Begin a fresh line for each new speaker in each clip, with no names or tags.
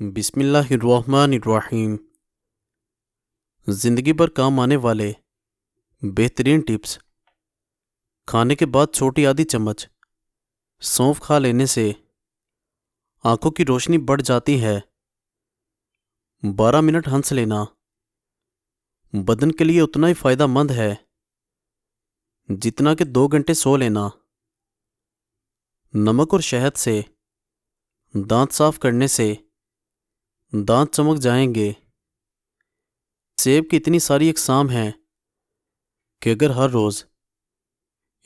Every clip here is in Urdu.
بسم اللہ الرحمن الرحیم۔ زندگی بھر کام آنے والے بہترین ٹپس۔ کھانے کے بعد چھوٹی آدھی چمچ سونف کھا لینے سے آنکھوں کی روشنی بڑھ جاتی ہے۔ 12 منٹ ہنس لینا بدن کے لیے اتنا ہی فائدہ مند ہے جتنا کہ 2 گھنٹے سو لینا۔ نمک اور شہد سے دانت صاف کرنے سے دانت چمک جائیں گے۔ سیب کی اتنی ساری اقسام ہیں کہ اگر ہر روز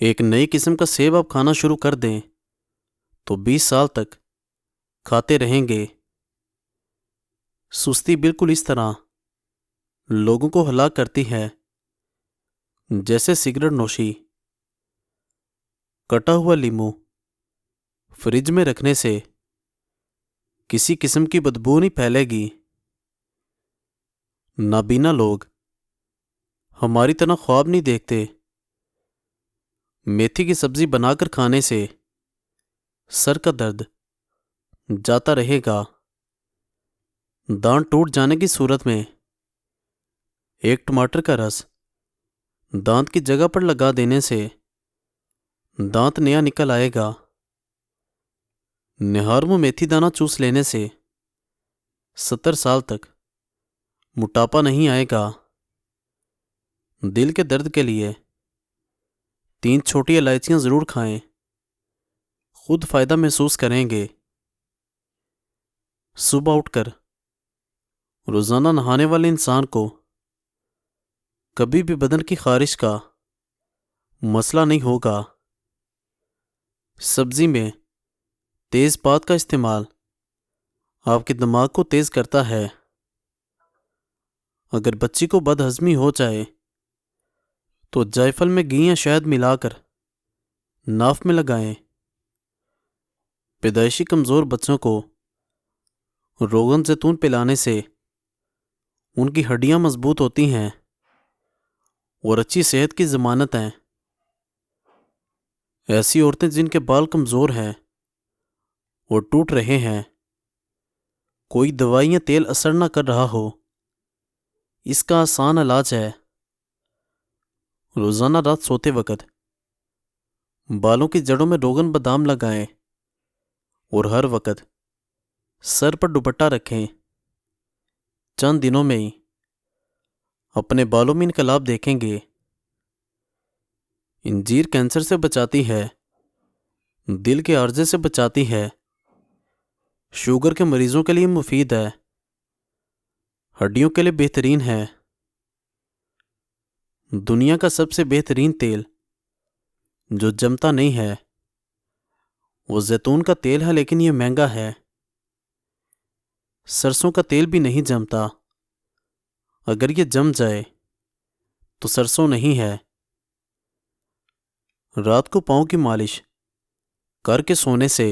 ایک نئی قسم کا سیب آپ کھانا شروع کر دیں تو 20 سال تک کھاتے رہیں گے۔ سستی بالکل اس طرح لوگوں کو ہلاک کرتی ہے جیسے سگریٹ نوشی۔ کٹا ہوا لیمو فریج میں رکھنے سے کسی قسم کی بدبو نہیں پھیلے گی۔ نابینا لوگ ہماری طرح خواب نہیں دیکھتے۔ میتھی کی سبزی بنا کر کھانے سے سر کا درد جاتا رہے گا۔ دانت ٹوٹ جانے کی صورت میں ایک ٹماٹر کا رس دانت کی جگہ پر لگا دینے سے دانت نیا نکل آئے گا۔ نہار میں میتھی دانہ چوس لینے سے 70 سال تک موٹاپا نہیں آئے گا۔ دل کے درد کے لیے 3 چھوٹی الائچیاں ضرور کھائیں، خود فائدہ محسوس کریں گے۔ صبح اٹھ کر روزانہ نہانے والے انسان کو کبھی بھی بدن کی خارش کا مسئلہ نہیں ہوگا۔ سبزی میں تیز پات کا استعمال آپ کے دماغ کو تیز کرتا ہے۔ اگر بچی کو بد ہضمی ہو جائے تو جائفل میں گھی یا شہد ملا کر ناف میں لگائیں۔ پیدائشی کمزور بچوں کو روغن زیتون پلانے سے ان کی ہڈیاں مضبوط ہوتی ہیں اور اچھی صحت کی ضمانت ہیں۔ ایسی عورتیں جن کے بال کمزور ہیں اور ٹوٹ رہے ہیں، کوئی دوائی یا تیل اثر نہ کر رہا ہو، اس کا آسان علاج ہے روزانہ رات سوتے وقت بالوں کی جڑوں میں روغن بادام لگائیں اور ہر وقت سر پر دوپٹہ رکھیں۔ چند دنوں میں ہی اپنے بالوں میں انقلاب دیکھیں گے۔ انجیر کینسر سے بچاتی ہے، دل کے عارضے سے بچاتی ہے، شوگر کے مریضوں کے لیے مفید ہے، ہڈیوں کے لیے بہترین ہے۔ دنیا کا سب سے بہترین تیل جو جمتا نہیں ہے وہ زیتون کا تیل ہے، لیکن یہ مہنگا ہے۔ سرسوں کا تیل بھی نہیں جمتا، اگر یہ جم جائے تو سرسوں نہیں ہے۔ رات کو پاؤں کی مالش کر کے سونے سے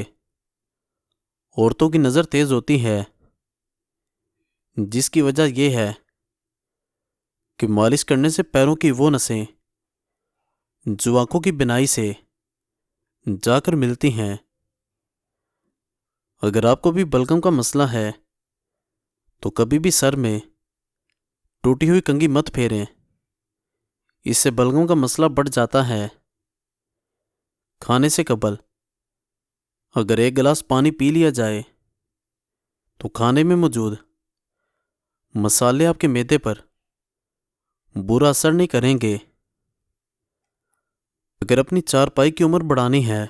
عورتوں کی نظر تیز ہوتی ہے، جس کی وجہ یہ ہے کہ مالش کرنے سے پیروں کی وہ نسیں جو آنکھوں کی بینائی سے جا کر ملتی ہیں۔ اگر آپ کو بھی بلغم کا مسئلہ ہے تو کبھی بھی سر میں ٹوٹی ہوئی کنگھی مت پھیریں، اس سے بلغم کا مسئلہ بڑھ جاتا ہے۔ کھانے سے قبل اگر 1 گلاس پانی پی لیا جائے تو کھانے میں موجود مسالے آپ کے معدے پر برا اثر نہیں کریں گے۔ اگر اپنی چارپائی کی عمر بڑھانی ہے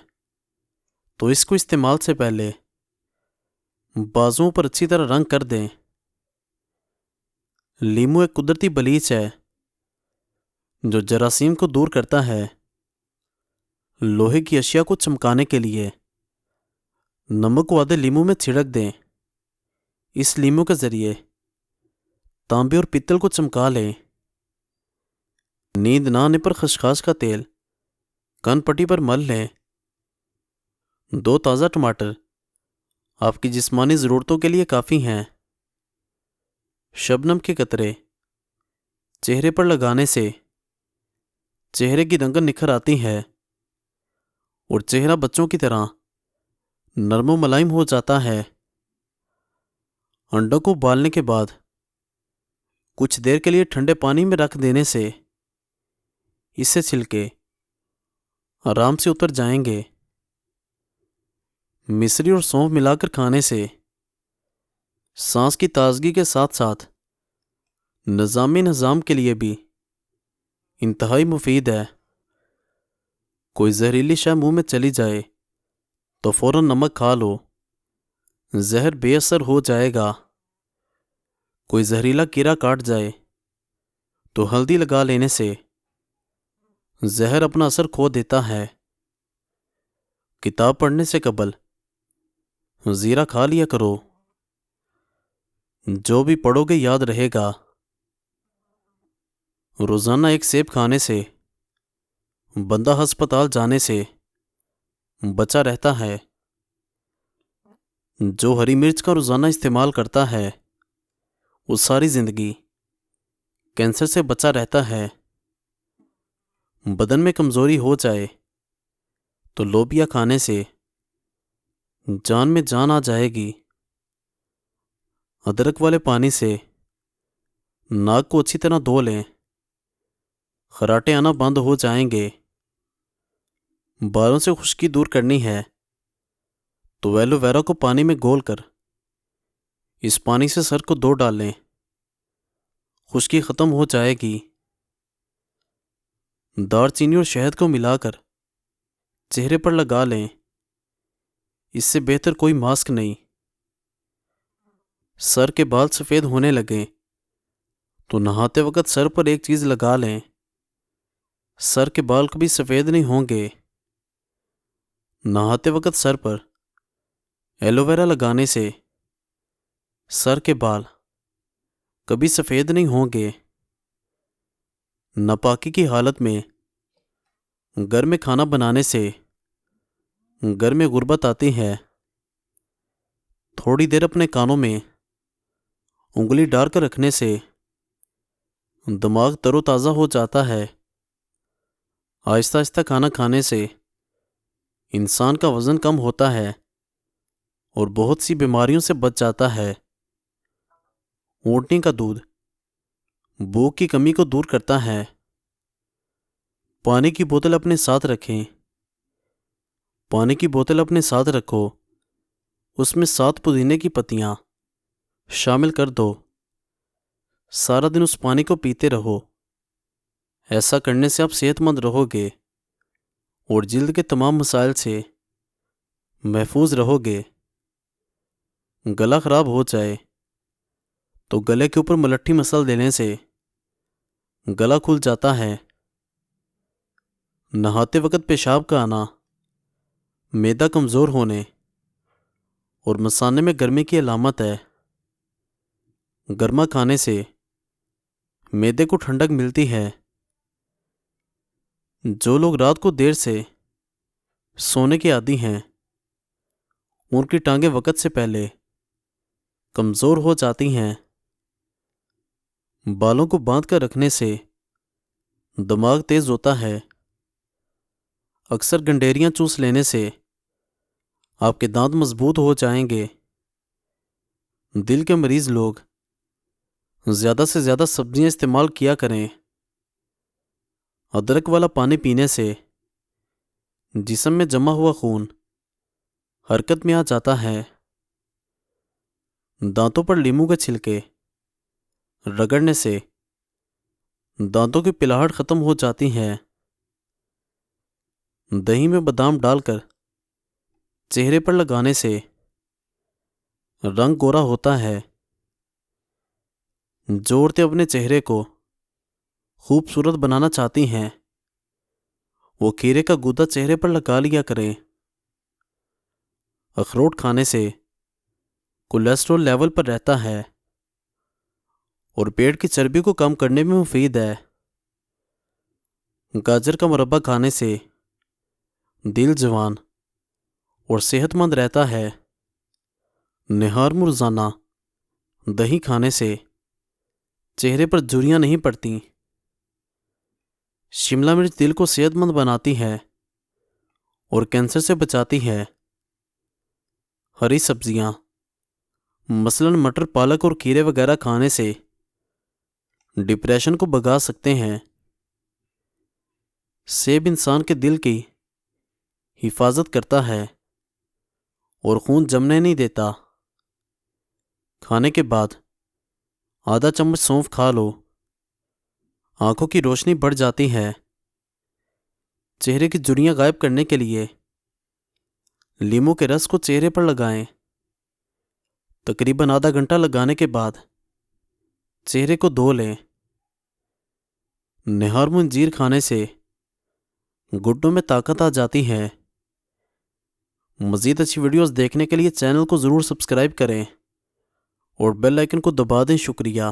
تو اس کو استعمال سے پہلے بازوؤں پر اچھی طرح رنگ کر دیں۔ لیمو ایک قدرتی بلیچ ہے جو جراثیم کو دور کرتا ہے۔ لوہے کی اشیاء کو چمکانے کے لیے نمک کو آدھے لیمو میں چھڑک دیں۔ اس لیمو کے ذریعے تانبے اور پتل کو چمکا لیں۔ نیند نہ آنے پر خسخاس کا تیل کان پٹی پر مل لیں۔ 2 تازہ ٹماٹر آپ کی جسمانی ضرورتوں کے لیے کافی ہیں۔ شبنم کے قطرے چہرے پر لگانے سے چہرے کی رنگت نکھر آتی ہے اور چہرہ بچوں کی طرح نرم و ملائم ہو جاتا ہے۔ انڈوں کو ابالنے کے بعد کچھ دیر کے لیے ٹھنڈے پانی میں رکھ دینے سے اس سے چھلکے آرام سے اتر جائیں گے۔ مصری اور سونف ملا کر کھانے سے سانس کی تازگی کے ساتھ ساتھ نظام کے لیے بھی انتہائی مفید ہے۔ کوئی زہریلی شے منہ میں چلی جائے تو فوراً نمک کھا لو، زہر بے اثر ہو جائے گا۔ کوئی زہریلا کیڑا کاٹ جائے تو ہلدی لگا لینے سے زہر اپنا اثر کھو دیتا ہے۔ کتاب پڑھنے سے قبل زیرہ کھا لیا کرو، جو بھی پڑھو گے یاد رہے گا۔ روزانہ ایک سیب کھانے سے بندہ ہسپتال جانے سے بچا رہتا ہے۔ جو ہری مرچ کا روزانہ استعمال کرتا ہے وہ ساری زندگی کینسر سے بچا رہتا ہے۔ بدن میں کمزوری ہو جائے تو لوبیا کھانے سے جان میں جان آ جائے گی۔ ادرک والے پانی سے ناک کو اچھی طرح دھو لیں، خراٹے آنا بند ہو جائیں گے۔ بالوں سے خشکی دور کرنی ہے تو ایلو ویرا کو پانی میں گھول کر اس پانی سے سر کو دھو ڈالیں، خشکی ختم ہو جائے گی۔ دار چینی اور شہد کو ملا کر چہرے پر لگا لیں، اس سے بہتر کوئی ماسک نہیں۔ سر کے بال سفید ہونے لگیں تو نہاتے وقت سر پر ایک چیز لگا لیں، سر کے بال کبھی سفید نہیں ہوں گے۔ نہاتے وقت سر پر ایلو ویرا لگانے سے سر کے بال کبھی سفید نہیں ہوں گے۔ ناپاکی کی حالت میں گھر میں کھانا بنانے سے گھر میں غربت آتی ہے۔ تھوڑی دیر اپنے کانوں میں انگلی ڈال کر رکھنے سے دماغ تر و تازہ ہو جاتا ہے۔ آہستہ آہستہ کھانا کھانے سے انسان کا وزن کم ہوتا ہے اور بہت سی بیماریوں سے بچ جاتا ہے۔ اونٹنی کا دودھ بھوک کی کمی کو دور کرتا ہے۔ پانی کی بوتل اپنے ساتھ رکھیں۔ پانی کی بوتل اپنے ساتھ رکھو، اس میں 7 پودینے کی پتیاں شامل کر دو، سارا دن اس پانی کو پیتے رہو۔ ایسا کرنے سے آپ صحت مند رہو گے اور جلد کے تمام مسائل سے محفوظ رہو گے۔ گلا خراب ہو جائے تو گلے کے اوپر ملٹھی مسل دینے سے گلا کھل جاتا ہے۔ نہاتے وقت پیشاب کا آنا معدہ کمزور ہونے اور مثانے میں گرمی کی علامت ہے۔ گرما کھانے سے معدے کو ٹھنڈک ملتی ہے۔ جو لوگ رات کو دیر سے سونے کے عادی ہیں ان کی ٹانگیں وقت سے پہلے کمزور ہو جاتی ہیں۔ بالوں کو باندھ کر رکھنے سے دماغ تیز ہوتا ہے۔ اکثر گنڈیریاں چوس لینے سے آپ کے دانت مضبوط ہو جائیں گے۔ دل کے مریض لوگ زیادہ سے زیادہ سبزیاں استعمال کیا کریں۔ ادرک والا پانی پینے سے جسم میں جمع ہوا خون حرکت میں آ جاتا ہے۔ دانتوں پر لیموں کے چھلکے رگڑنے سے دانتوں کی پلاہٹ ختم ہو جاتی ہے۔ دہی میں بادام ڈال کر چہرے پر لگانے سے رنگ گورا ہوتا ہے۔ جو عورتیں اپنے چہرے کو خوبصورت بنانا چاہتی ہیں وہ کھیرے کا گودا چہرے پر لگا لیا کریں۔ اخروٹ کھانے سے کولیسٹرول لیول پر رہتا ہے اور پیٹ کی چربی کو کم کرنے میں مفید ہے۔ گاجر کا مربع کھانے سے دل جوان اور صحت مند رہتا ہے۔ نہار میں روزانہ دہی کھانے سے چہرے پر جھریاں نہیں پڑتی۔ شملہ مرچ دل کو صحت مند بناتی ہے اور کینسر سے بچاتی ہے۔ ہری سبزیاں مثلاً مٹر، پالک اور کھیرے وغیرہ کھانے سے ڈپریشن کو بھگا سکتے ہیں۔ سیب انسان کے دل کی حفاظت کرتا ہے اور خون جمنے نہیں دیتا۔ کھانے کے بعد آدھا چمچ سونف کھا لو، آنکھوں کی روشنی بڑھ جاتی ہے۔ چہرے کی جھریاں غائب کرنے کے لیے لیموں کے رس کو چہرے پر لگائیں۔ تقریباً آدھا گھنٹہ لگانے کے بعد چہرے کو دھو لیں۔ نہار منجیر کھانے سے گھٹنوں میں طاقت آ جاتی ہے۔ مزید اچھی ویڈیوز دیکھنے کے لیے چینل کو ضرور سبسکرائب کریں اور بیل آئیکن کو دبا دیں۔ شکریہ۔